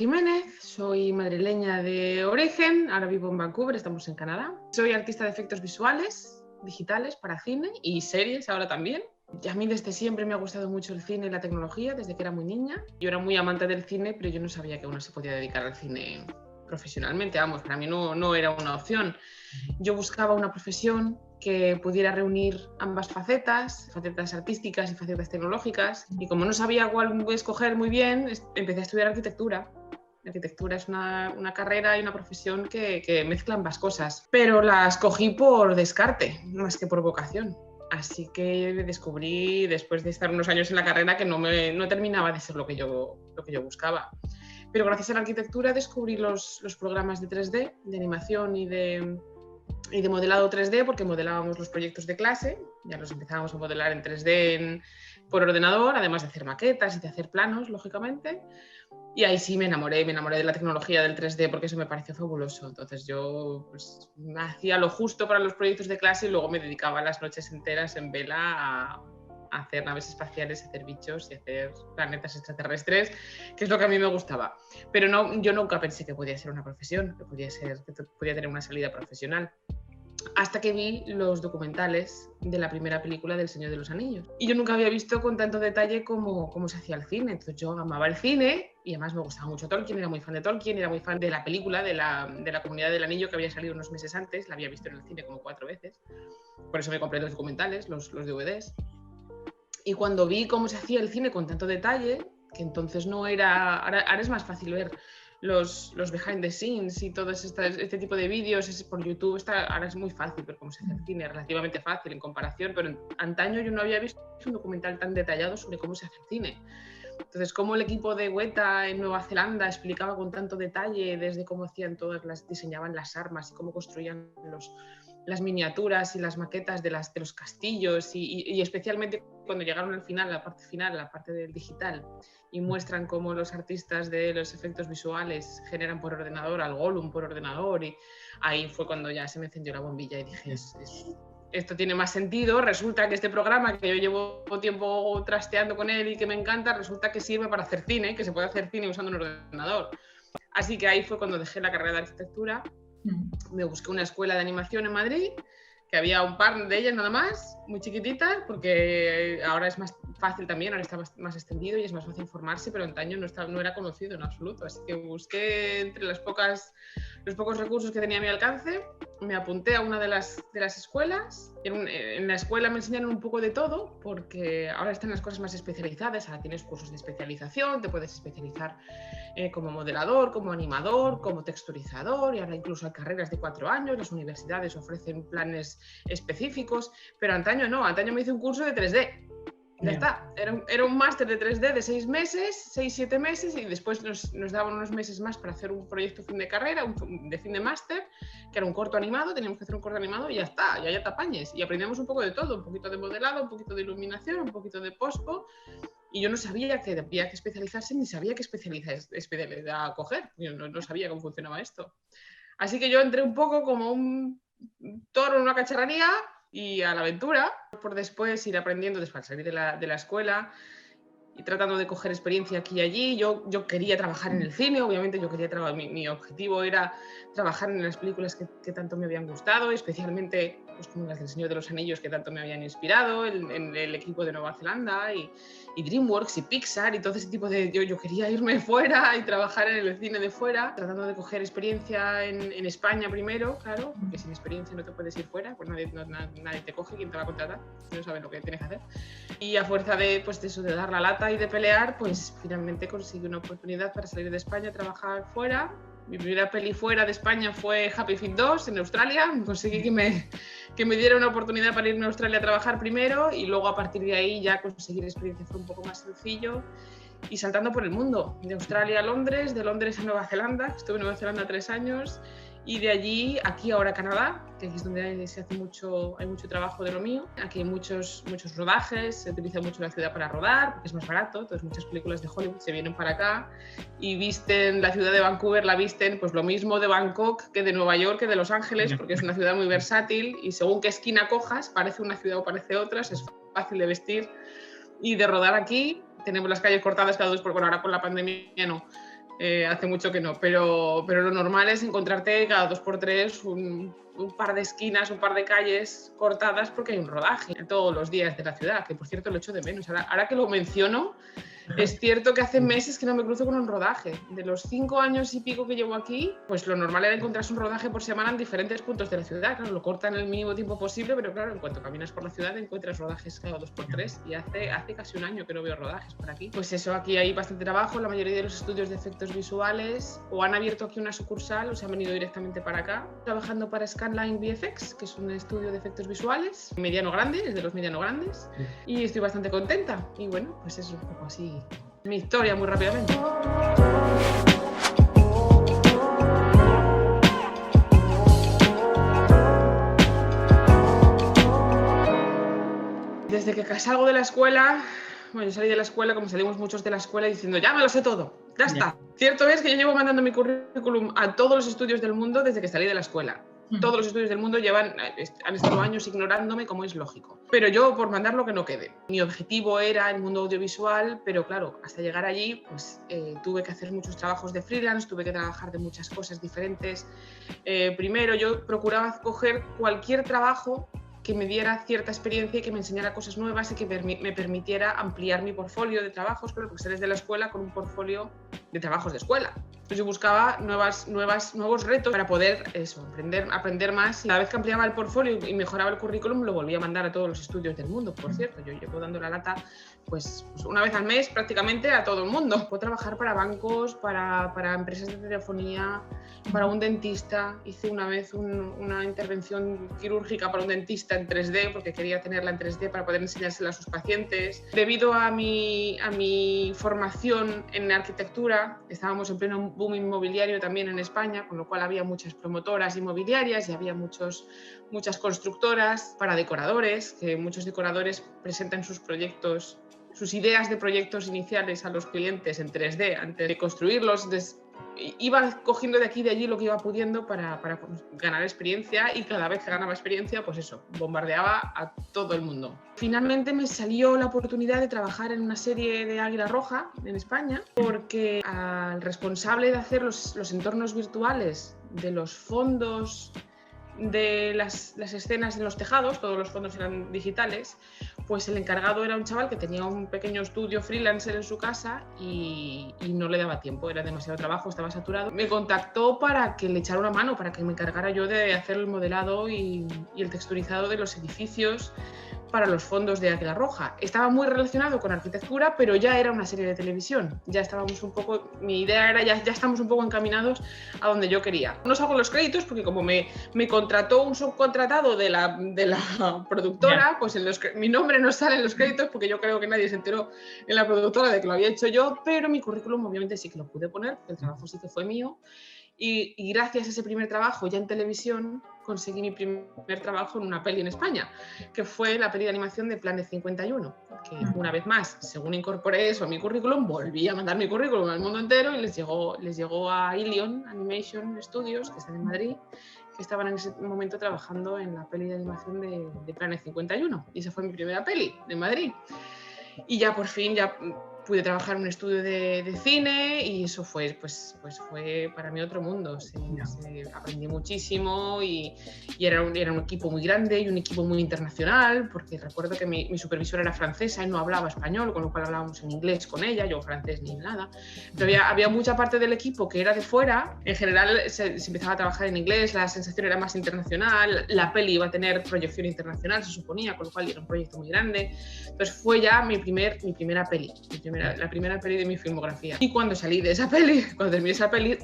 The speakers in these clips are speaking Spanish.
Jiménez, soy madrileña de origen, ahora vivo en Vancouver, estamos en Canadá. Soy artista de efectos visuales, digitales para cine y series ahora también. Y a mí desde siempre me ha gustado mucho el cine y la tecnología, desde que era muy niña. Yo era muy amante del cine, pero yo no sabía que uno se podía dedicar al cine profesionalmente. Vamos, para mí no era una opción. Yo buscaba una profesión que pudiera reunir ambas facetas artísticas y facetas tecnológicas. Y como no sabía cuál escoger muy bien, empecé a estudiar arquitectura. La arquitectura es una carrera y una profesión que mezcla ambas cosas, pero la escogí por descarte, más que por vocación. Así que descubrí, después de estar unos años en la carrera, que no terminaba de ser lo que yo buscaba. Pero gracias a la arquitectura descubrí los programas de 3D, de animación y de modelado 3D, porque modelábamos los proyectos de clase, ya los empezábamos a modelar en 3D por ordenador, además de hacer maquetas y de hacer planos, lógicamente. Y ahí sí me enamoré de la tecnología del 3D porque eso me pareció fabuloso. Entonces yo hacía lo justo para los proyectos de clase y luego me dedicaba las noches enteras en vela a hacer naves espaciales, a hacer bichos y a hacer planetas extraterrestres, que es lo que a mí me gustaba. Pero yo nunca pensé que podía ser una profesión, que podía tener una salida profesional. Hasta que vi los documentales de la primera película del Señor de los Anillos. Y yo nunca había visto con tanto detalle cómo se hacía el cine. Entonces yo amaba el cine y además me gustaba mucho Tolkien, era muy fan de Tolkien, era muy fan de la película, de la Comunidad del Anillo, que había salido unos meses antes, la había visto en el cine como 4 veces. Por eso me compré los documentales, los DVDs. Y cuando vi cómo se hacía el cine con tanto detalle, que entonces no era... Ahora es más fácil ver los behind the scenes y todo este tipo de vídeos por YouTube. Ahora es muy fácil ver cómo se hace el cine, relativamente fácil en comparación, pero antaño yo no había visto un documental tan detallado sobre cómo se hace el cine. Entonces, cómo el equipo de Weta en Nueva Zelanda explicaba con tanto detalle desde cómo diseñaban las armas y cómo construían las miniaturas y las maquetas de los castillos y especialmente cuando llegaron al final, la parte del digital, y muestran cómo los artistas de los efectos visuales generan por ordenador al Gollum por ordenador, y ahí fue cuando ya se me encendió la bombilla y dije, esto tiene más sentido. Resulta que este programa, que yo llevo tiempo trasteando con él y que me encanta, resulta que sirve para hacer cine, que se puede hacer cine usando un ordenador. Así que ahí fue cuando dejé la carrera de arquitectura. Me busqué una escuela de animación en Madrid, que había un par de ellas nada más, muy chiquititas, porque ahora es más fácil también, ahora está más extendido y es más fácil formarse, pero antaño no era conocido en absoluto. Así que busqué entre los pocos recursos que tenía a mi alcance, me apunté a una de las escuelas. En la escuela me enseñaron un poco de todo, porque ahora están las cosas más especializadas, ahora tienes cursos de especialización, te puedes especializar como modelador, como animador, como texturizador, y ahora incluso hay carreras de 4 años, las universidades ofrecen planes específicos, pero antaño me hice un curso de 3D. Ya está, era un máster de 3D de 6 meses, 6-7 meses, y después nos daban unos meses más para hacer un proyecto fin de carrera, de fin de máster, que era un corto animado. Teníamos que hacer un corto animado y ya está, ya te apañes. Y aprendemos un poco de todo, un poquito de modelado, un poquito de iluminación, un poquito de pospo, y yo no sabía que había que especializarse, ni sabía qué especialidad coger. Yo no sabía cómo funcionaba esto. Así que yo entré un poco como un toro en una cacharrería y a la aventura, por después ir aprendiendo, después salir de la escuela y tratando de coger experiencia aquí y allí. Yo quería trabajar en el cine, obviamente. Mi objetivo era trabajar en las películas que tanto me habían gustado, especialmente pues, como las del Señor de los Anillos, que tanto me habían inspirado, en el equipo de Nueva Zelanda y DreamWorks y Pixar y todo ese tipo de... Yo quería irme fuera y trabajar en el cine de fuera, tratando de coger experiencia en España primero, claro, porque sin experiencia no te puedes ir fuera, pues nadie te coge. ¿Quién te va a contratar? No sabes lo que tienes que hacer. Y a fuerza de dar la lata y de pelear, pues finalmente conseguí una oportunidad para salir de España a trabajar fuera. Mi primera peli fuera de España fue Happy Feet 2 en Australia. Conseguí que me diera una oportunidad para irme a Australia a trabajar primero, y luego a partir de ahí ya conseguir experiencia fue un poco más sencillo, y saltando por el mundo, de Australia a Londres, de Londres a Nueva Zelanda. Estuve en Nueva Zelanda 3 años, y de allí aquí ahora a Canadá, que aquí es donde hay mucho trabajo de lo mío. Aquí hay muchos rodajes, se utiliza mucho la ciudad para rodar, porque es más barato. Entonces muchas películas de Hollywood se vienen para acá y visten la ciudad de Vancouver, la visten pues lo mismo de Bangkok que de Nueva York, que de Los Ángeles, porque es una ciudad muy versátil y según qué esquina cojas, parece una ciudad o parece otra. Es fácil de vestir y de rodar aquí. Tenemos las calles cortadas cada 2 por... Bueno, ahora con la pandemia no, hace mucho que no, pero lo normal es encontrarte cada 2x3 un par de esquinas, un par de calles cortadas porque hay un rodaje todos los días de la ciudad, que por cierto lo echo de menos. Ahora que lo menciono, es cierto que hace meses que no me cruzo con un rodaje. De los 5 años y pico que llevo aquí, pues lo normal era encontrarse un rodaje por semana en diferentes puntos de la ciudad. Claro, lo cortan en el mínimo tiempo posible, pero claro, en cuanto caminas por la ciudad encuentras rodajes cada 2x3 y hace casi un año que no veo rodajes por aquí. Pues eso, aquí hay bastante trabajo. La mayoría de los estudios de efectos visuales o han abierto aquí una sucursal o se han venido directamente para acá, trabajando para Scanline VFX, que es un estudio de efectos visuales mediano grande, es de los mediano grandes, y estoy bastante contenta. Y bueno, pues es un poco así mi historia muy rápidamente. Desde que salgo de la escuela, bueno, yo salí de la escuela como salimos muchos de la escuela diciendo ya me lo sé todo, ya está. Cierto es que yo llevo mandando mi currículum a todos los estudios del mundo desde que salí de la escuela. Todos los estudios del mundo han estado años ignorándome, como es lógico. Pero yo, por mandar lo que no quede. Mi objetivo era el mundo audiovisual, pero claro, hasta llegar allí, pues tuve que hacer muchos trabajos de freelance, tuve que trabajar de muchas cosas diferentes. Primero, yo procuraba coger cualquier trabajo que me diera cierta experiencia y que me enseñara cosas nuevas y que me permitiera ampliar mi portfolio de trabajos, porque salí de la escuela con un portfolio de trabajos de escuela. Entonces yo buscaba nuevos retos para poder aprender más. Y cada vez que ampliaba el portfolio y mejoraba el currículum, lo volvía a mandar a todos los estudios del mundo. Por cierto, yo llevo dando la lata pues una vez al mes prácticamente a todo el mundo. Puedo trabajar para bancos, para empresas de telefonía, para un dentista. Hice una vez una intervención quirúrgica para un dentista en 3D porque quería tenerla en 3D para poder enseñársela a sus pacientes. Debido a mi formación en arquitectura, estábamos en pleno boom inmobiliario también en España, con lo cual había muchas promotoras inmobiliarias y había muchas constructoras para decoradores, que muchos decoradores presentan sus proyectos, sus ideas de proyectos iniciales a los clientes en 3D antes de construirlos. Iba cogiendo de aquí y de allí lo que iba pudiendo para ganar experiencia, y cada vez que ganaba experiencia, pues eso, bombardeaba a todo el mundo. Finalmente me salió la oportunidad de trabajar en una serie de Águila Roja en España, porque al responsable de hacer los entornos virtuales de los fondos de las escenas en los tejados, todos los fondos eran digitales, pues el encargado era un chaval que tenía un pequeño estudio freelancer en su casa y no le daba tiempo, era demasiado trabajo, estaba saturado. Me contactó para que le echara una mano, para que me encargara yo de hacer el modelado y el texturizado de los edificios para los fondos de Águila Roja. Estaba muy relacionado con arquitectura, pero ya era una serie de televisión. Ya estábamos un poco, mi idea era ya estamos un poco encaminados a donde yo quería. No salgo los créditos porque como me contrató un subcontratado de la productora, pues mi nombre no sale en los créditos porque yo creo que nadie se enteró en la productora de que lo había hecho yo, pero mi currículum obviamente sí que lo pude poner, porque el trabajo sí que fue mío. Y gracias a ese primer trabajo ya en televisión conseguí mi primer trabajo en una peli en España, que fue la peli de animación de Planet 51, que una vez más, según incorporé eso a mi currículum, volví a mandar mi currículum al mundo entero y les llegó a Ilion Animation Studios, que están en Madrid, que estaban en ese momento trabajando en la peli de animación de Planet 51, y esa fue mi primera peli de Madrid. Y ya por fin ya pude trabajar en un estudio de cine y eso fue para mí otro mundo. Aprendí muchísimo y era un equipo muy grande y un equipo muy internacional, porque recuerdo que mi supervisora era francesa y no hablaba español, con lo cual hablábamos en inglés con ella, yo francés ni nada. Pero había mucha parte del equipo que era de fuera. En general se empezaba a trabajar en inglés, la sensación era más internacional, la peli iba a tener proyección internacional, se suponía, con lo cual era un proyecto muy grande. Entonces fue ya mi primera peli, la primera peli de mi filmografía. Y cuando salí de esa peli, cuando terminé esa peli,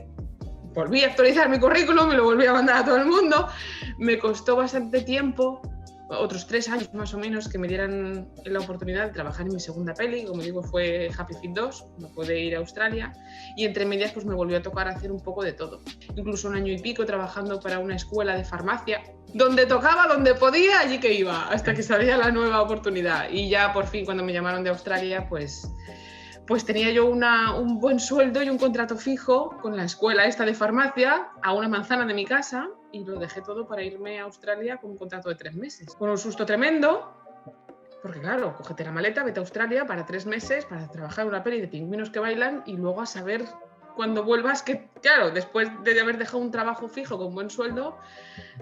volví a actualizar mi currículum, me lo volví a mandar a todo el mundo. Me costó bastante tiempo, otros 3 años más o menos, que me dieran la oportunidad de trabajar en mi segunda peli. Como digo, fue Happy Feet 2, no pude ir a Australia, y entre medias pues me volvió a tocar hacer un poco de todo. Incluso 1 año y pico trabajando para una escuela de farmacia, donde tocaba, donde podía, allí que iba, hasta que salía la nueva oportunidad. Y ya por fin, cuando me llamaron de Australia, pues tenía yo un buen sueldo y un contrato fijo con la escuela esta de farmacia a 1 manzana de mi casa, y lo dejé todo para irme a Australia con un contrato de 3 meses. Con un susto tremendo, porque claro, cógete la maleta, vete a Australia para 3 meses para trabajar una peli de pingüinos que bailan y luego a saber cuando vuelvas, que claro, después de haber dejado un trabajo fijo con buen sueldo,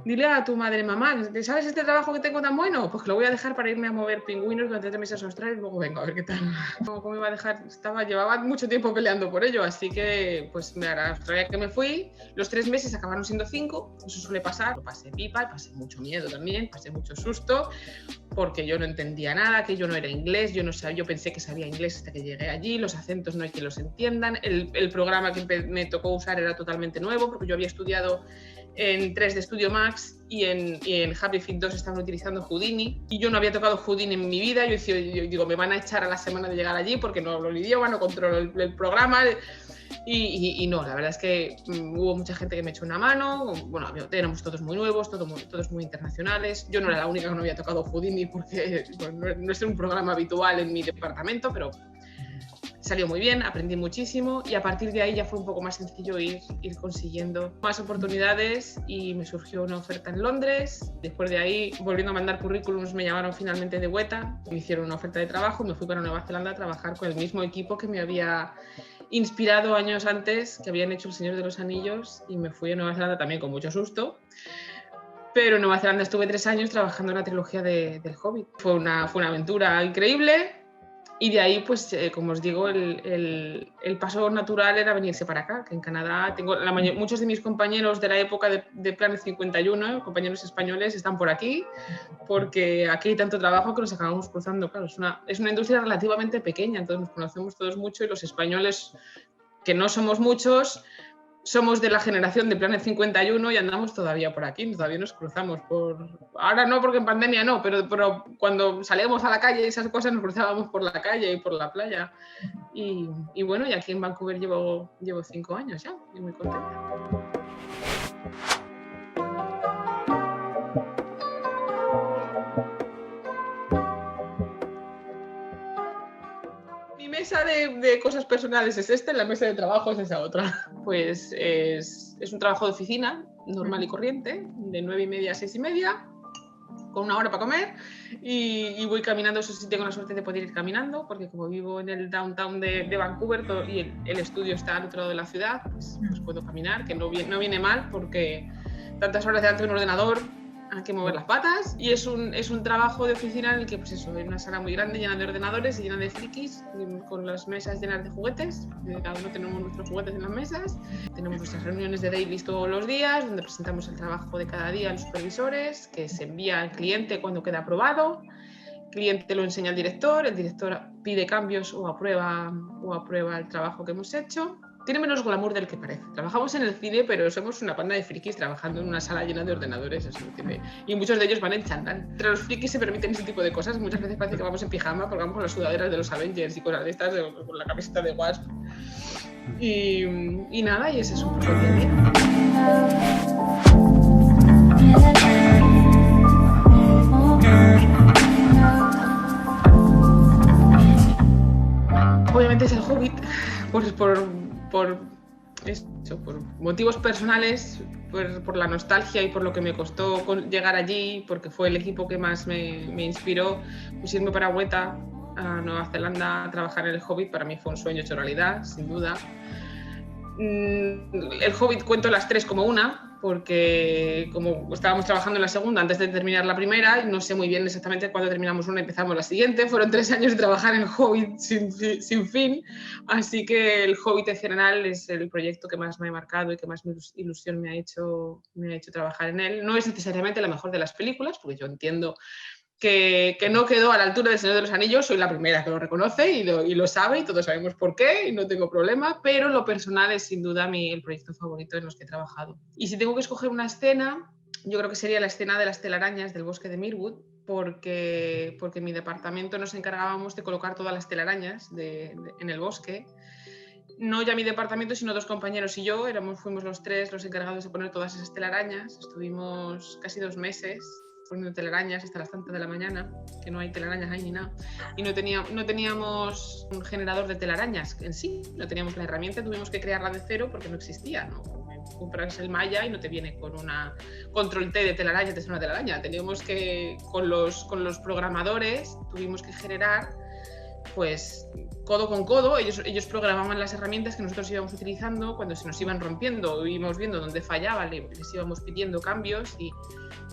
dile a tu madre, mamá, ¿sabes este trabajo que tengo tan bueno? Pues que lo voy a dejar para irme a mover pingüinos durante 3 meses a Australia y luego vengo a ver qué tal. ¿Cómo iba a dejar? Llevaba mucho tiempo peleando por ello, así que pues a Australia que me fui, los 3 meses acabaron siendo 5, eso suele pasar, lo pasé pipa y pasé mucho miedo también, pasé mucho susto, porque yo no entendía nada, que yo no era inglés, yo pensé que sabía inglés hasta que llegué allí, los acentos no hay que los entiendan, el programa que me tocó usar era totalmente nuevo, porque yo había estudiado en 3D Studio Max y en Happy Feet 2 estaban utilizando Houdini y yo no había tocado Houdini en mi vida. Yo digo, me van a echar a la semana de llegar allí porque no hablo el idioma, no controlo el programa y no, la verdad es que hubo mucha gente que me echó una mano. Bueno, éramos todos muy nuevos, todos muy internacionales. Yo no era la única que no había tocado Houdini porque no es un programa habitual en mi departamento, pero salió muy bien, aprendí muchísimo y a partir de ahí ya fue un poco más sencillo ir consiguiendo más oportunidades y me surgió una oferta en Londres. Después de ahí, volviendo a mandar currículums, me llamaron finalmente de Weta, me hicieron una oferta de trabajo, me fui para Nueva Zelanda a trabajar con el mismo equipo que me había inspirado años antes, que habían hecho El Señor de los Anillos, y me fui a Nueva Zelanda también con mucho susto. Pero en Nueva Zelanda estuve 3 años trabajando en la trilogía del Hobbit. Fue una aventura increíble. Y de ahí, pues, como os digo, el paso natural era venirse para acá, que en Canadá tengo muchos de mis compañeros de la época de Planet 51, compañeros españoles, están por aquí, porque aquí hay tanto trabajo que nos acabamos cruzando. Claro, es una industria relativamente pequeña, entonces nos conocemos todos mucho y los españoles, que no somos muchos, somos de la generación de Planet 51 y andamos todavía por aquí, todavía nos cruzamos ahora no, porque en pandemia no, pero cuando salíamos a la calle y esas cosas nos cruzábamos por la calle y por la playa. Y bueno, y aquí en Vancouver llevo 5 años ya, y muy contenta. Mi mesa de cosas personales es esta, la mesa de trabajo es esa otra. Pues es un trabajo de oficina normal y corriente, de 9:30 a 6:30, con 1 hora para comer y voy caminando. Eso sí, tengo la suerte de poder ir caminando, porque como vivo en el downtown de Vancouver y el estudio está al otro lado de la ciudad, pues puedo caminar, que no viene mal, porque tantas horas delante de un ordenador hay que mover las patas. Y es un trabajo de oficina en el que, pues eso, hay una sala muy grande llena de ordenadores y llena de frikis, con las mesas llenas de juguetes. Cada uno tenemos nuestros juguetes en las mesas. Tenemos nuestras reuniones de dailies todos los días, donde presentamos el trabajo de cada día a los supervisores, que se envía al cliente cuando queda aprobado. El cliente lo enseña al director, el director pide cambios o aprueba el trabajo que hemos hecho. Tiene menos glamour del que parece. Trabajamos en el cine, pero somos una panda de frikis trabajando en una sala llena de ordenadores. Y muchos de ellos van en chándal. Entre los frikis se permiten ese tipo de cosas. Muchas veces parece que vamos en pijama, porque vamos con las sudaderas de los Avengers y cosas de estas, con la camiseta de Wasp. Y nada, y ese es un poco el día. Obviamente es el Hobbit, por motivos personales, por la nostalgia y por lo que me costó llegar allí, porque fue el equipo que más me inspiró. Pues irme para Weta, a Nueva Zelanda, a trabajar en el Hobbit, para mí fue un sueño hecho realidad, sin duda. El Hobbit cuento las 3 como una, porque como estábamos trabajando en la segunda antes de terminar la primera, y no sé muy bien exactamente cuándo terminamos una y empezamos la siguiente. Fueron 3 años de trabajar en el Hobbit sin fin, así que el Hobbit en general es el proyecto que más me ha marcado y que más ilusión me ha hecho trabajar en él. No es necesariamente la mejor de las películas, porque yo entiendo que no quedó a la altura del Señor de los Anillos. Soy la primera que lo reconoce y lo sabe, y todos sabemos por qué, y no tengo problema, pero lo personal es sin duda el proyecto favorito en los que he trabajado. Y si tengo que escoger una escena, yo creo que sería la escena de las telarañas del bosque de Mirwood, porque en mi departamento nos encargábamos de colocar todas las telarañas en el bosque. No ya mi departamento, sino 2 compañeros y yo, fuimos los 3 los encargados de poner todas esas telarañas. Estuvimos casi 2 meses poniendo telarañas hasta las tantas de la mañana, que no hay telarañas ahí ni nada, y no teníamos un generador de telarañas en sí, no teníamos la herramienta, tuvimos que crearla de cero porque no existía, ¿no? Compras el Maya y no te viene con una control T de telaraña, te es una telaraña. Teníamos que, con los programadores, tuvimos que generar pues codo con codo, ellos programaban las herramientas que nosotros íbamos utilizando, cuando se nos iban rompiendo, íbamos viendo dónde fallaba, les íbamos pidiendo cambios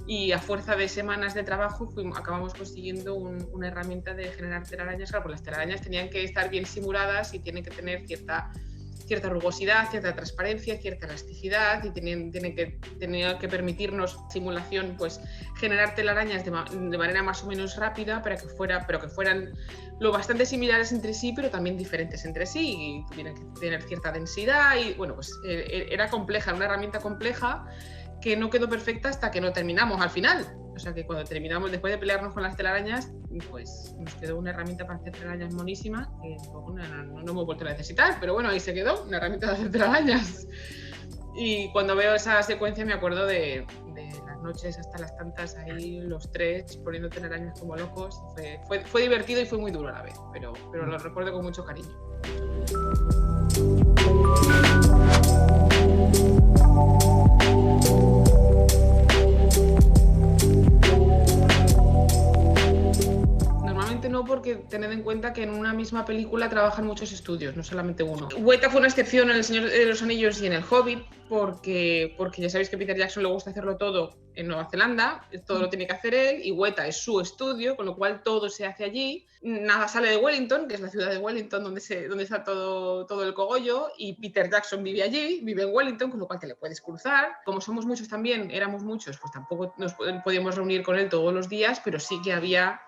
y a fuerza de semanas de trabajo acabamos consiguiendo una herramienta de generar telarañas. Claro, pues las telarañas tenían que estar bien simuladas y tienen que tener cierta rugosidad, cierta transparencia, cierta elasticidad y tenía que permitirnos simulación, pues generar telarañas de manera más o menos rápida pero que fueran lo bastante similares entre sí, pero también diferentes entre sí y tuvieran que tener cierta densidad y bueno, pues era compleja, una herramienta compleja que no quedó perfecta hasta que no terminamos al final. O sea que cuando terminamos, después de pelearnos con las telarañas, pues nos quedó una herramienta para hacer telarañas monísima que luego no hemos vuelto a necesitar, pero bueno, ahí se quedó, una herramienta de hacer telarañas. Y cuando veo esa secuencia me acuerdo de las noches hasta las tantas ahí los tres poniendo telarañas como locos. Fue divertido y fue muy duro a la vez, pero lo recuerdo con mucho cariño. No, porque tened en cuenta que en una misma película trabajan muchos estudios, no solamente uno. Weta fue una excepción en El Señor de los Anillos y en El Hobbit, porque ya sabéis que Peter Jackson le gusta hacerlo todo en Nueva Zelanda, todo lo tiene que hacer él, y Weta es su estudio, con lo cual todo se hace allí. Nada sale de Wellington, que es la ciudad de Wellington donde está todo el cogollo, y Peter Jackson vive allí, vive en Wellington, con lo cual te le puedes cruzar. Como somos muchos también, éramos muchos, pues tampoco nos podíamos reunir con él todos los días, pero sí que había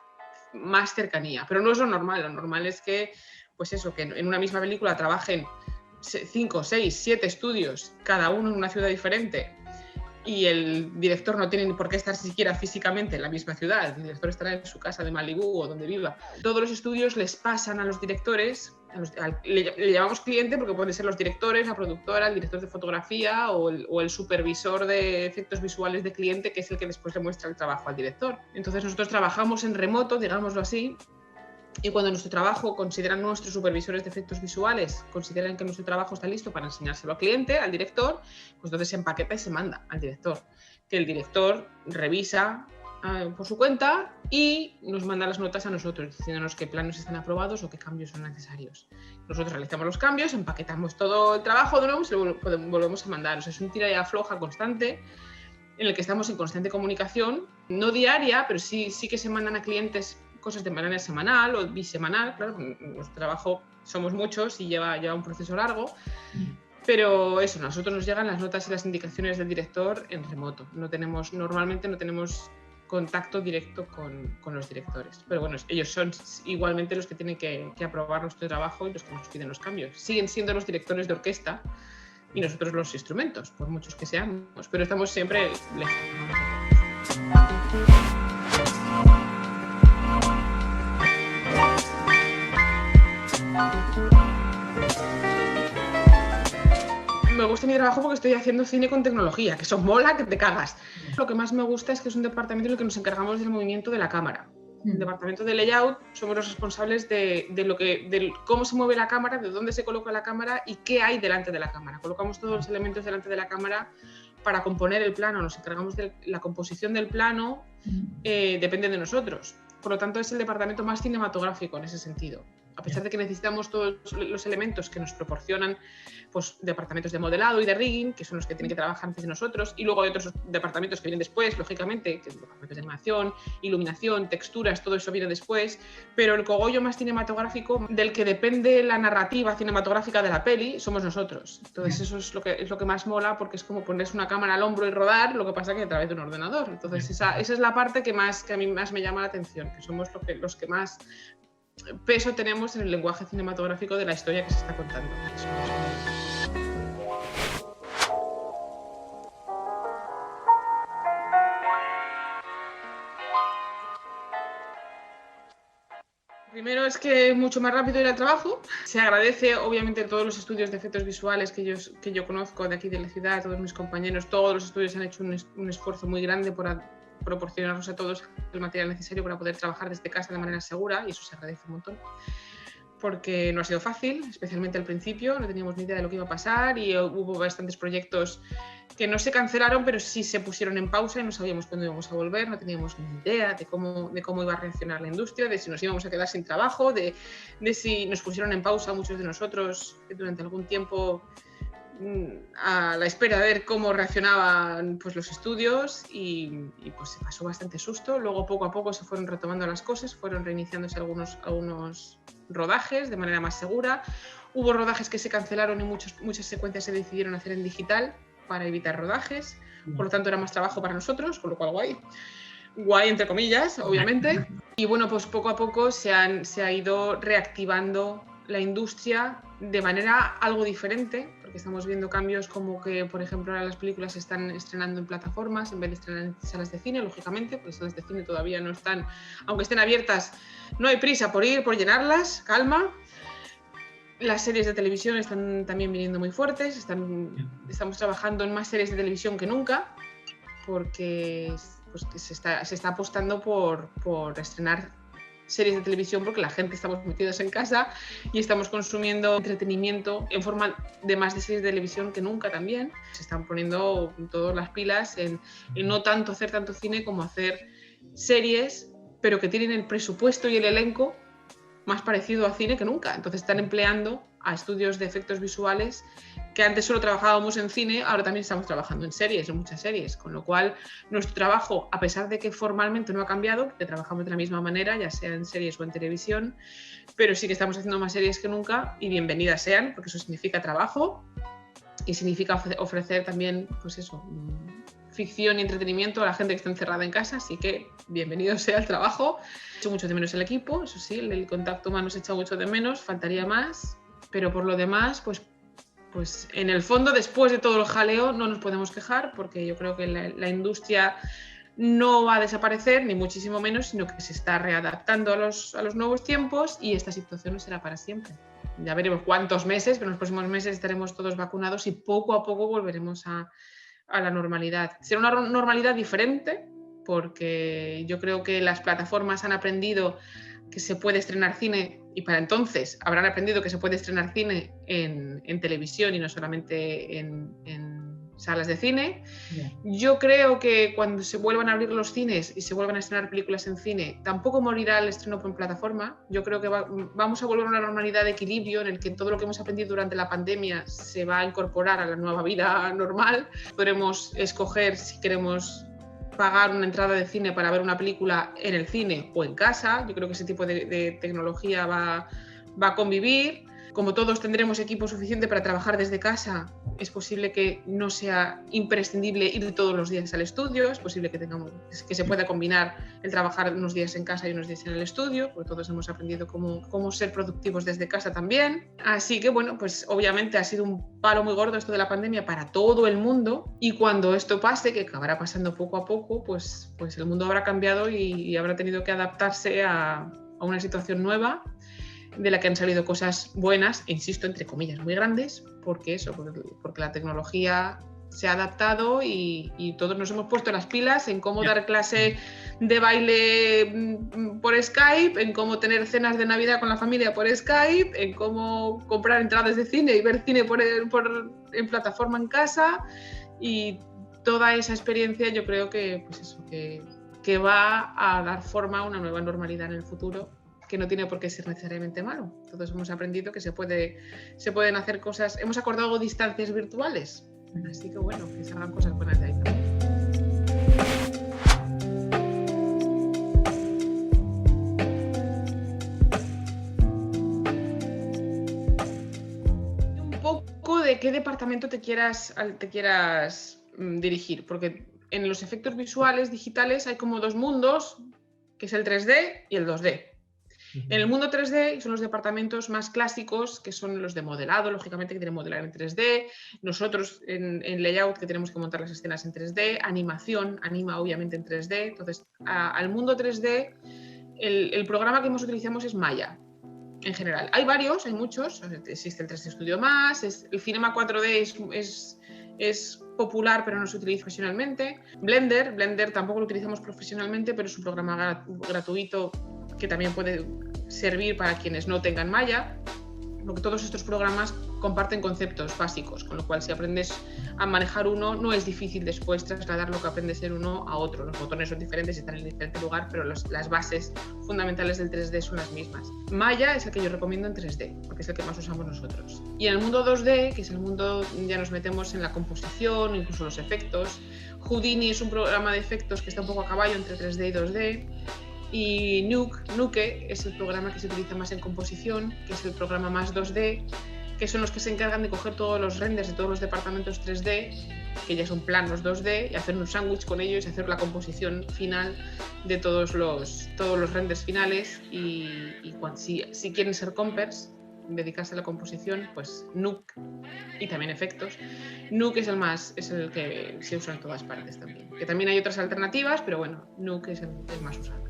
más cercanía, pero no es lo normal es que, pues eso, que en una misma película trabajen 5, 6, 7 estudios, cada uno en una ciudad diferente, y el director no tiene ni por qué estar siquiera físicamente en la misma ciudad, el director estará en su casa de Malibú o donde viva. Todos los estudios les pasan a los directores, le llamamos cliente porque pueden ser los directores, la productora, el director de fotografía o el supervisor de efectos visuales de cliente, que es el que después le muestra el trabajo al director. Entonces nosotros trabajamos en remoto, digámoslo así, y cuando nuestro trabajo consideran nuestros supervisores de efectos visuales, consideran que nuestro trabajo está listo para enseñárselo al cliente, al director, pues entonces se empaqueta y se manda al director, que el director revisa por su cuenta y nos manda las notas a nosotros, diciéndonos qué planos están aprobados o qué cambios son necesarios. Nosotros realizamos los cambios, empaquetamos todo el trabajo de nuevo y se lo volvemos a mandar. O sea, es un tira y afloja constante en el que estamos en constante comunicación, no diaria, pero sí que se mandan a clientes cosas de manera semanal o bisemanal. Claro, en nuestro trabajo somos muchos y lleva un proceso largo, pero eso, a nosotros nos llegan las notas y las indicaciones del director en remoto. Normalmente no tenemos contacto directo con los directores, pero bueno, ellos son igualmente los que tienen que aprobar nuestro trabajo y los que nos piden los cambios. Siguen siendo los directores de orquesta y nosotros los instrumentos, por muchos que seamos, pero estamos siempre lejos. Me gusta mi trabajo porque estoy haciendo cine con tecnología, que eso mola que te cagas. Lo que más me gusta es que es un departamento en el que nos encargamos del movimiento de la cámara. El departamento de layout somos los responsables de cómo se mueve la cámara, de dónde se coloca la cámara y qué hay delante de la cámara. Colocamos todos los elementos delante de la cámara para componer el plano. Nos encargamos de la composición del plano, depende de nosotros. Por lo tanto, es el departamento más cinematográfico en ese sentido. A pesar de que necesitamos todos los elementos que nos proporcionan pues, departamentos de modelado y de rigging, que son los que tienen que trabajar antes de nosotros, y luego hay otros departamentos que vienen después, lógicamente, que son departamentos de animación, iluminación, texturas, todo eso viene después, pero el cogollo más cinematográfico, del que depende la narrativa cinematográfica de la peli, somos nosotros. Entonces eso es lo que más mola, porque es como ponerse una cámara al hombro y rodar, lo que pasa que a través de un ordenador. Entonces esa es la parte que a mí más me llama la atención, que somos los que más peso tenemos en el lenguaje cinematográfico de la historia que se está contando. Primero es que es mucho más rápido ir al trabajo. Se agradece, obviamente, todos los estudios de efectos visuales que yo conozco de aquí de la ciudad, todos mis compañeros, todos los estudios han hecho un esfuerzo muy grande por proporcionarnos a todos el material necesario para poder trabajar desde casa de manera segura, y eso se agradece un montón. porque no ha sido fácil, especialmente al principio, no teníamos ni idea de lo que iba a pasar y hubo bastantes proyectos que no se cancelaron, pero sí se pusieron en pausa y no sabíamos cuándo íbamos a volver, no teníamos ni idea de cómo iba a reaccionar la industria, de si nos íbamos a quedar sin trabajo, de si nos pusieron en pausa muchos de nosotros durante algún tiempo a la espera de ver cómo reaccionaban pues, los estudios y pues se pasó bastante susto. Luego poco a poco se fueron retomando las cosas, fueron reiniciándose algunos rodajes de manera más segura. Hubo rodajes que se cancelaron y muchas secuencias se decidieron hacer en digital para evitar rodajes, por lo tanto era más trabajo para nosotros, con lo cual guay entre comillas, obviamente. Y bueno, pues poco a poco se ha ido reactivando la industria de manera algo diferente, porque estamos viendo cambios como que, por ejemplo, ahora las películas se están estrenando en plataformas en vez de estrenar en salas de cine, lógicamente, porque salas de cine todavía no están, aunque estén abiertas, no hay prisa por por llenarlas, calma. Las series de televisión están también viniendo muy fuertes, estamos trabajando en más series de televisión que nunca, porque pues, se está apostando por estrenar series de televisión porque la gente estamos metidos en casa y estamos consumiendo entretenimiento en forma de más de series de televisión que nunca también. Se están poniendo todas las pilas en no tanto hacer tanto cine como hacer series, pero que tienen el presupuesto y el elenco más parecido a cine que nunca. Entonces están empleando a estudios de efectos visuales que antes solo trabajábamos en cine, ahora también estamos trabajando en series, en muchas series, con lo cual nuestro trabajo, a pesar de que formalmente no ha cambiado, porque trabajamos de la misma manera, ya sea en series o en televisión, pero sí que estamos haciendo más series que nunca y bienvenidas sean, porque eso significa trabajo y significa ofrecer también, pues eso, ficción y entretenimiento a la gente que está encerrada en casa, así que bienvenido sea el trabajo. He hecho mucho de menos el equipo, eso sí, el contacto humano se echa mucho de menos, faltaría más, pero por lo demás, pues en el fondo, después de todo el jaleo, no nos podemos quejar, porque yo creo que la industria no va a desaparecer, ni muchísimo menos, sino que se está readaptando a los nuevos tiempos y esta situación no será para siempre. Ya veremos cuántos meses, pero en los próximos meses estaremos todos vacunados y poco a poco volveremos a la normalidad. Será una normalidad diferente, porque yo creo que las plataformas han aprendido que se puede estrenar cine y para entonces habrán aprendido que se puede estrenar cine en televisión y no solamente en salas de cine. Yeah. Yo creo que cuando se vuelvan a abrir los cines y se vuelvan a estrenar películas en cine, tampoco morirá el estreno por plataforma. Yo creo que vamos a volver a una normalidad de equilibrio en el que todo lo que hemos aprendido durante la pandemia se va a incorporar a la nueva vida normal. Podremos escoger si queremos pagar una entrada de cine para ver una película en el cine o en casa. Yo creo que ese tipo de tecnología va a convivir. Como todos tendremos equipo suficiente para trabajar desde casa, es posible que no sea imprescindible ir todos los días al estudio, es posible que se pueda combinar el trabajar unos días en casa y unos días en el estudio, porque todos hemos aprendido cómo ser productivos desde casa también. Así que bueno, pues obviamente ha sido un palo muy gordo esto de la pandemia para todo el mundo y cuando esto pase, que acabará pasando poco a poco, pues el mundo habrá cambiado y habrá tenido que adaptarse a una situación nueva, de la que han salido cosas buenas, e insisto, entre comillas, muy grandes, porque la tecnología se ha adaptado y todos nos hemos puesto las pilas en cómo dar clase de baile por Skype, en cómo tener cenas de Navidad con la familia por Skype, en cómo comprar entradas de cine y ver cine en plataforma en casa, y toda esa experiencia yo creo que va a dar forma a una nueva normalidad en el futuro, que no tiene por qué ser necesariamente malo. Todos hemos aprendido que se pueden hacer cosas, hemos acordado distancias virtuales, así que bueno, que se hagan cosas buenas de ahí también. Un poco de qué departamento te quieras dirigir, porque en los efectos visuales digitales hay como dos mundos, que es el 3D y el 2D. En el mundo 3D son los departamentos más clásicos, que son los de modelado, lógicamente, que tienen que modelar en 3D. Nosotros en layout, que tenemos que montar las escenas en 3D. Animación, anima obviamente en 3D. Entonces, al mundo 3D, el programa que más utilizamos es Maya, en general. Hay varios, hay muchos. Existe el 3D Studio Max, el Cinema 4D es popular, pero no se utiliza profesionalmente. Blender tampoco lo utilizamos profesionalmente, pero es un programa gratuito que también servir para quienes no tengan Maya, porque todos estos programas comparten conceptos básicos, con lo cual si aprendes a manejar uno, no es difícil después trasladar lo que aprendes en uno a otro. Los botones son diferentes y están en diferente lugar, pero las bases fundamentales del 3D son las mismas. Maya es el que yo recomiendo en 3D, porque es el que más usamos nosotros. Y en el mundo 2D, que es el mundo, ya nos metemos en la composición, incluso los efectos. Houdini es un programa de efectos que está un poco a caballo entre 3D y 2D. Y Nuke es el programa que se utiliza más en composición, que es el programa más 2D, que son los que se encargan de coger todos los renders de todos los departamentos 3D, que ya son planos 2D, y hacer un sándwich con ellos y hacer la composición final de todos los renders finales. Si quieren ser compers, dedicarse a la composición, pues Nuke y también efectos. Nuke es el que se usa en todas partes también. Que también hay otras alternativas, pero bueno, Nuke es el más usado.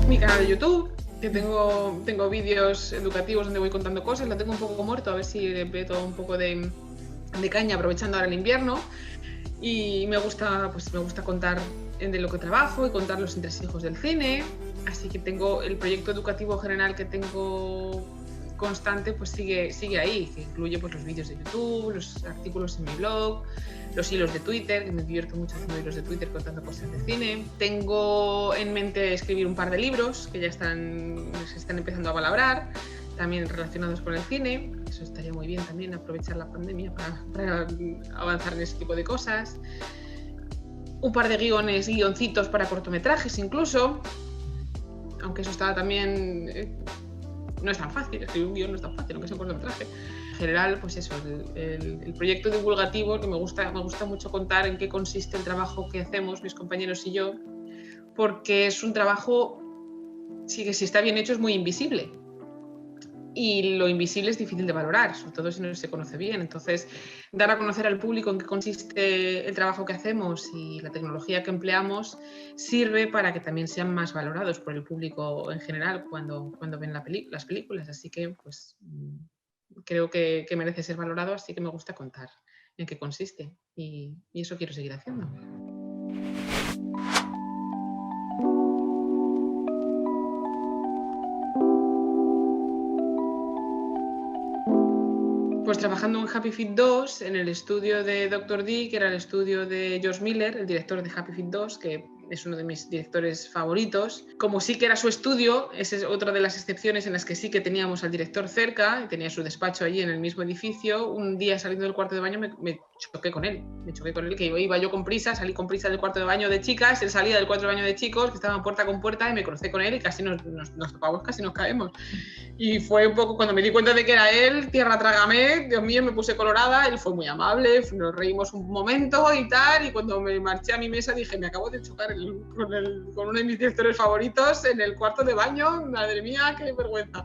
Mi canal de YouTube, que tengo vídeos educativos donde voy contando cosas, lo tengo un poco muerto, a ver si le meto un poco de caña aprovechando ahora el invierno. Y me gusta contar de lo que trabajo y contar los entresijos del cine, así que tengo el proyecto educativo general que tengo constante, pues sigue ahí, que incluye pues los vídeos de YouTube, los artículos en mi blog, los hilos de Twitter, que me divierto mucho haciendo hilos de Twitter contando cosas de cine. Tengo en mente escribir un par de libros que ya se están empezando a palabrar, también relacionados con el cine. Eso estaría muy bien también, aprovechar la pandemia para avanzar en ese tipo de cosas. Un par de guioncitos para cortometrajes incluso, aunque eso está también... no es tan fácil, escribir un guión no es tan fácil, aunque sea un cortometraje. En general, pues eso, el proyecto divulgativo, que me gusta mucho contar en qué consiste el trabajo que hacemos mis compañeros y yo, porque es un trabajo, sí que si está bien hecho, es muy invisible. Y lo invisible es difícil de valorar, sobre todo si no se conoce bien. Entonces, dar a conocer al público en qué consiste el trabajo que hacemos y la tecnología que empleamos sirve para que también sean más valorados por el público en general cuando ven las películas. Así que, pues, creo que merece ser valorado, así que me gusta contar en qué consiste. Y eso quiero seguir haciendo. Pues trabajando en Happy Feet 2, en el estudio de Dr. D, que era el estudio de George Miller, el director de Happy Feet 2, que es uno de mis directores favoritos. Como sí que era su estudio, esa es otra de las excepciones en las que sí que teníamos al director cerca, y tenía su despacho allí en el mismo edificio. Un día saliendo del cuarto de baño me choqué con él, que iba yo con prisa, salí con prisa del cuarto de baño de chicas, él salía del cuarto de baño de chicos, que estaban puerta con puerta, y me crucé con él y casi nos topamos, casi nos caemos. Y fue un poco, cuando me di cuenta de que era él, tierra trágame, Dios mío, me puse colorada. Él fue muy amable, nos reímos un momento y tal, y cuando me marché a mi mesa dije, me acabo de chocar con uno de mis directores favoritos en el cuarto de baño, madre mía, qué vergüenza.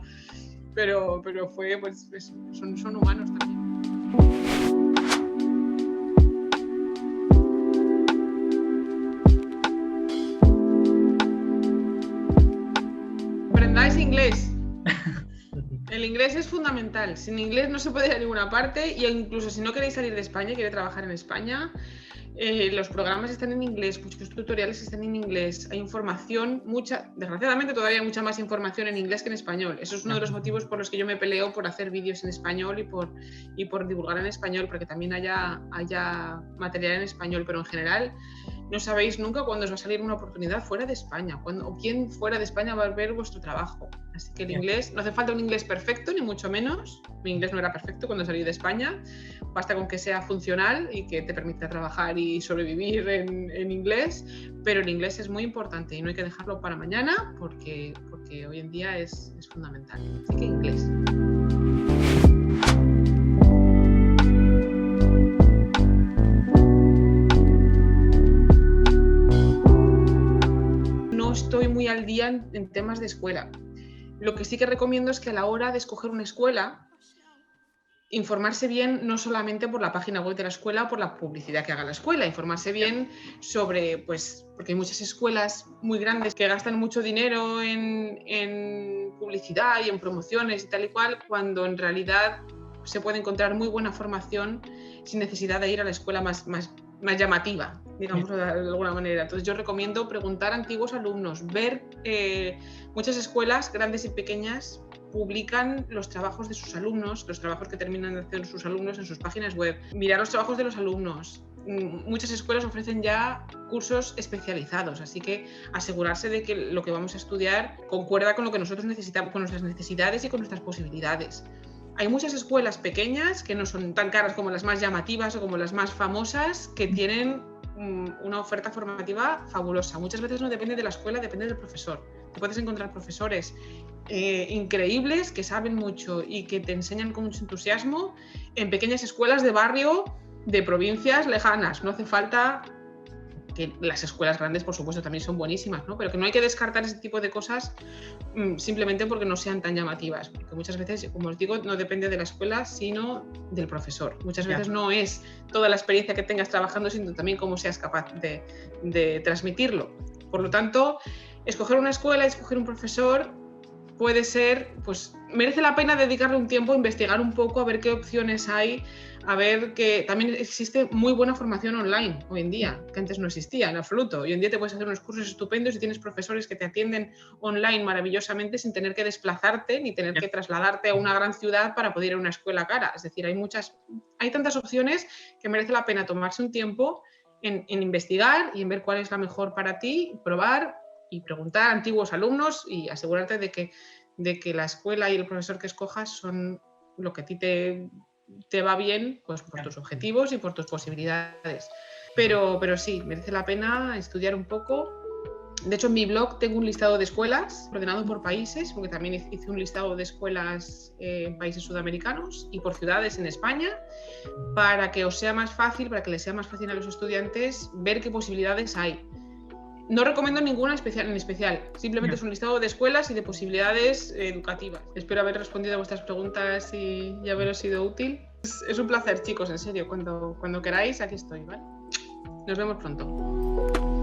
Pero fue, pues son humanos también. Aprendáis inglés. El inglés es fundamental. Sin inglés no se puede ir a ninguna parte, y incluso si no queréis salir de España, queréis trabajar en España, los programas están en inglés, muchos tutoriales están en inglés, hay información, desgraciadamente todavía hay mucha más información en inglés que en español. Eso es uno de los motivos por los que yo me peleo por hacer vídeos en español y por divulgar en español, porque también haya material en español, pero en general no sabéis nunca cuándo os va a salir una oportunidad fuera de España, o quién fuera de España va a ver vuestro trabajo. Así que el inglés, no hace falta un inglés perfecto, ni mucho menos. Mi inglés no era perfecto cuando salí de España. Basta con que sea funcional y que te permita trabajar y sobrevivir en inglés, pero el inglés es muy importante y no hay que dejarlo para mañana porque hoy en día es fundamental. Así que inglés. No estoy muy al día en temas de escuela. Lo que sí que recomiendo es que a la hora de escoger una escuela, informarse bien no solamente por la página web de la escuela o por la publicidad que haga la escuela, informarse bien sobre, pues, porque hay muchas escuelas muy grandes que gastan mucho dinero en publicidad y en promociones y tal y cual, cuando en realidad se puede encontrar muy buena formación sin necesidad de ir a la escuela más llamativa, digamos de alguna manera. Entonces yo recomiendo preguntar a antiguos alumnos, ver muchas escuelas, grandes y pequeñas, publican los trabajos de sus alumnos, los trabajos que terminan de hacer sus alumnos en sus páginas web, mirar los trabajos de los alumnos. Muchas escuelas ofrecen ya cursos especializados, así que asegurarse de que lo que vamos a estudiar concuerda con lo que nosotros necesitamos, con nuestras necesidades y con nuestras posibilidades. Hay muchas escuelas pequeñas que no son tan caras como las más llamativas o como las más famosas, que tienen una oferta formativa fabulosa. Muchas veces no depende de la escuela, depende del profesor. Te puedes encontrar profesores increíbles que saben mucho y que te enseñan con mucho entusiasmo en pequeñas escuelas de barrio de provincias lejanas. No hace falta que las escuelas grandes, por supuesto, también son buenísimas, ¿no? Pero que no hay que descartar ese tipo de cosas simplemente porque no sean tan llamativas, porque muchas veces, como os digo, no depende de la escuela, sino del profesor. Muchas veces no es toda la experiencia que tengas trabajando, sino también cómo seas capaz de transmitirlo. Por lo tanto, escoger una escuela, escoger un profesor puede ser, pues merece la pena dedicarle un tiempo a investigar un poco, a ver qué opciones hay, a ver que también existe muy buena formación online hoy en día, que antes no existía en absoluto. Hoy en día te puedes hacer unos cursos estupendos y tienes profesores que te atienden online maravillosamente sin tener que desplazarte ni tener que trasladarte a una gran ciudad para poder ir a una escuela cara. Es decir, hay tantas opciones que merece la pena tomarse un tiempo en investigar y en ver cuál es la mejor para ti, probar y preguntar a antiguos alumnos y asegurarte de que la escuela y el profesor que escojas son lo que a ti te va bien, pues por tus objetivos y por tus posibilidades. Pero sí, merece la pena estudiar un poco. De hecho, en mi blog tengo un listado de escuelas ordenado por países, porque también hice un listado de escuelas en países sudamericanos y por ciudades en España, para que os sea más fácil, para que les sea más fácil a los estudiantes ver qué posibilidades hay. No recomiendo ninguna en especial, simplemente es un listado de escuelas y de posibilidades educativas. Espero haber respondido a vuestras preguntas y haberos sido útil. Es un placer, chicos, en serio, cuando queráis, aquí estoy, ¿vale? Nos vemos pronto.